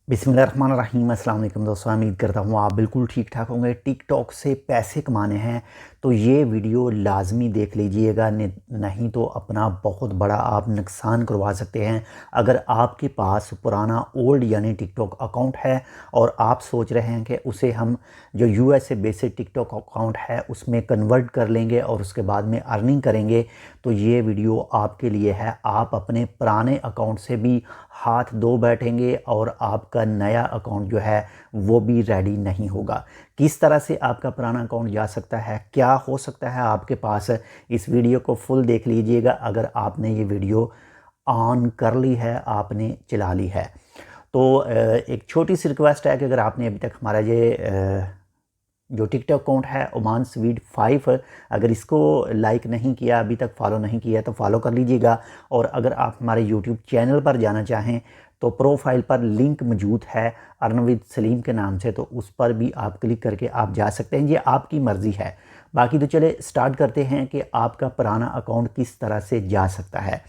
बिस्मिल्लाहिर्रहमानिर्रहीम। अस्सलाम वालेकुम दोस्तों, उम्मीद करता हूँ आप बिल्कुल ठीक ठाक होंगे। टिकटॉक से पैसे कमाने हैं तो ये वीडियो लाजमी देख लीजिएगा, नहीं तो अपना बहुत बड़ा आप नुकसान करवा सकते हैं। अगर आपके पास पुराना ओल्ड यानी टिकटॉक अकाउंट है और आप सोच रहे हैं कि उसे हम जो यूएसए बेस्ड टिकटॉक अकाउंट है उसमें कन्वर्ट कर लेंगे और उसके बाद में अर्निंग करेंगे, तो ये वीडियो आपके लिए है। आप अपने पुराने अकाउंट से भी हाथ धो बैठेंगे और आपका नया अकाउंट जो है वो भी रेडी नहीं होगा। किस तरह से आपका पुराना अकाउंट जा सकता है, क्या हो सकता है आपके पास, इस वीडियो को फुल देख लीजिएगा। अगर आपने ये वीडियो ऑन कर ली है, आपने चला ली है, तो एक छोटी सी रिक्वेस्ट है कि अगर आपने अभी तक हमारा ये जो टिकटॉक अकाउंट है ओमान स्वीट 5, अगर इसको लाइक नहीं किया, अभी तक फॉलो नहीं किया, तो फॉलो कर लीजिएगा। और अगर आप हमारे यूट्यूब चैनल पर जाना चाहें तो प्रोफाइल पर लिंक मौजूद है अर्न विद सलीम के नाम से, तो उस पर भी आप क्लिक करके आप जा सकते हैं। ये आपकी मर्ज़ी है। बाकी तो चले स्टार्ट करते हैं कि आपका पुराना अकाउंट किस तरह से जा सकता है।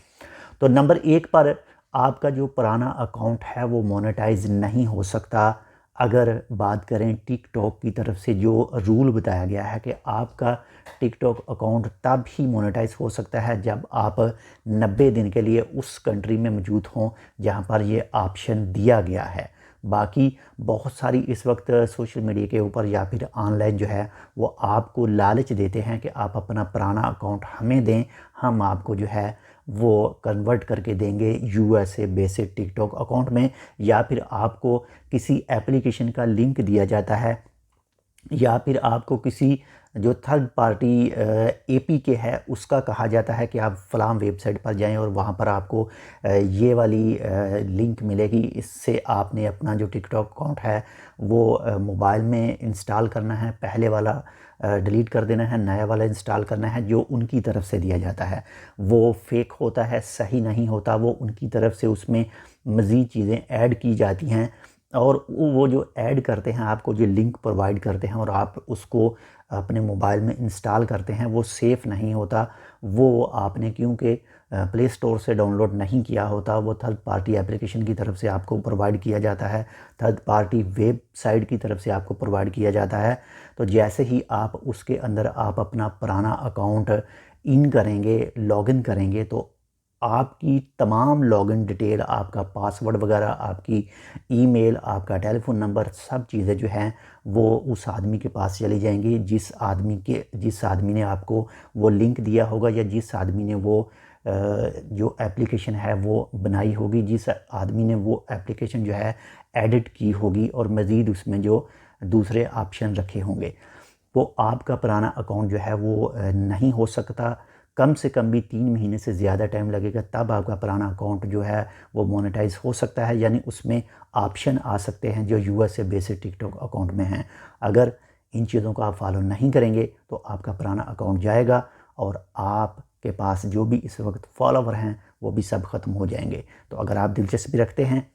तो नंबर 1 पर आपका जो पुराना अकाउंट है वो मोनेटाइज नहीं हो सकता। अगर बात करें टिकटॉक की तरफ से जो रूल बताया गया है कि आपका टिकटॉक अकाउंट तब ही मोनेटाइज हो सकता है जब आप 90 दिन के लिए उस कंट्री में मौजूद हों जहां पर ये ऑप्शन दिया गया है। बाकी बहुत सारी इस वक्त सोशल मीडिया के ऊपर या फिर ऑनलाइन जो है वो आपको लालच देते हैं कि आप अपना पुराना अकाउंट हमें दें, हम आपको जो है वो कन्वर्ट करके देंगे यूएसए बेस्ड टिकटॉक अकाउंट में, या फिर आपको किसी एप्लीकेशन का लिंक दिया जाता है, या फिर आपको किसी जो थर्ड पार्टी एपीके है उसका कहा जाता है कि आप फलां वेबसाइट पर जाएं और वहां पर आपको ये वाली लिंक मिलेगी। इससे आपने अपना जो टिकटॉक अकाउंट है वो मोबाइल में इंस्टॉल करना है, पहले वाला डिलीट कर देना है, नया वाला इंस्टॉल करना है। जो उनकी तरफ से दिया जाता है वो फेक होता है, सही नहीं होता। वो उनकी तरफ से उसमें मज़ीद चीज़ें ऐड की जाती हैं और वो जो ऐड करते हैं, आपको जो लिंक प्रोवाइड करते हैं और आप उसको अपने मोबाइल में इंस्टॉल करते हैं, वो सेफ़ नहीं होता। वो आपने क्योंकि प्ले स्टोर से डाउनलोड नहीं किया होता, वो थर्ड पार्टी एप्लीकेशन की तरफ से आपको प्रोवाइड किया जाता है, थर्ड पार्टी वेबसाइट की तरफ से आपको प्रोवाइड किया जाता है। तो जैसे ही आप उसके अंदर आप अपना पुराना अकाउंट इन करेंगे, लॉगिन करेंगे, तो आपकी तमाम लॉगिन डिटेल, आपका पासवर्ड वगैरह, आपकी ईमेल, आपका टेलीफ़ोन नंबर, सब चीज़ें जो हैं वो उस आदमी के पास चली जाएंगी जिस आदमी ने आपको वो लिंक दिया होगा, या जिस आदमी ने वो जो एप्लीकेशन है वो बनाई होगी, जिस आदमी ने वो एप्लीकेशन जो है एडिट की होगी और मज़ीद उसमें जो दूसरे ऑप्शन रखे होंगे। वो आपका पुराना अकाउंट जो है वो नहीं हो सकता। कम से कम भी 3 महीने से ज़्यादा टाइम लगेगा, तब आपका पुराना अकाउंट जो है वो मोनेटाइज हो सकता है, यानी उसमें ऑप्शन आ सकते हैं जो यूएसए बेस्ड टिकटॉक अकाउंट में हैं। अगर इन चीज़ों को आप फॉलो नहीं करेंगे तो आपका पुराना अकाउंट जाएगा और आपके पास जो भी इस वक्त फॉलोवर हैं वो भी सब ख़त्म हो जाएंगे। तो अगर आप दिलचस्पी रखते हैं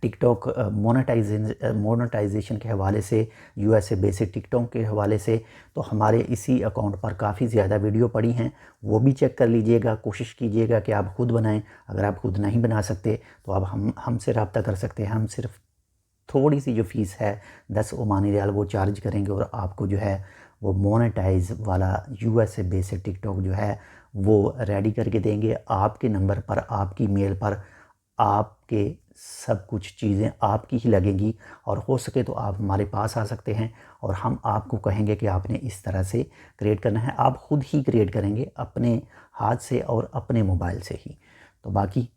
टिकटॉक मोनेटाइजेशन के हवाले से, यूएसए बेस्ड टिकटॉक के हवाले से, तो हमारे इसी अकाउंट पर काफ़ी ज़्यादा वीडियो पड़ी हैं, वो भी चेक कर लीजिएगा। कोशिश कीजिएगा कि आप ख़ुद बनाएं। अगर आप खुद नहीं बना सकते तो आप हमसे रब्ता कर सकते हैं। हम सिर्फ थोड़ी सी जो फ़ीस है 10 ओमानी रियाल वो चार्ज करेंगे और आपको जो है वो मोनेटाइज वाला यूएसए बेस्ड टिकटॉक जो है वो रेडी करके देंगे आपके नंबर पर, आपकी मेल पर। आपके सब कुछ चीज़ें आपकी ही लगेंगी और हो सके तो आप हमारे पास आ सकते हैं और हम आपको कहेंगे कि आपने इस तरह से क्रिएट करना है। आप ख़ुद ही क्रिएट करेंगे अपने हाथ से और अपने मोबाइल से ही। तो बाकी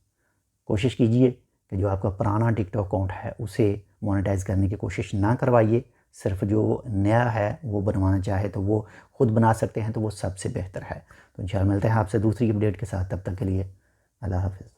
कोशिश कीजिए कि जो आपका पुराना टिकटॉक अकाउंट है उसे मोनेटाइज करने की कोशिश ना करवाइए। सिर्फ जो नया है वो बनवाना चाहे तो वो ख़ुद बना सकते हैं, तो वो सबसे बेहतर है। तो इंशाल्लाह मिलते हैं आपसे दूसरी अपडेट के साथ। तब तक के लिए अल्लाह हाफ़िज़।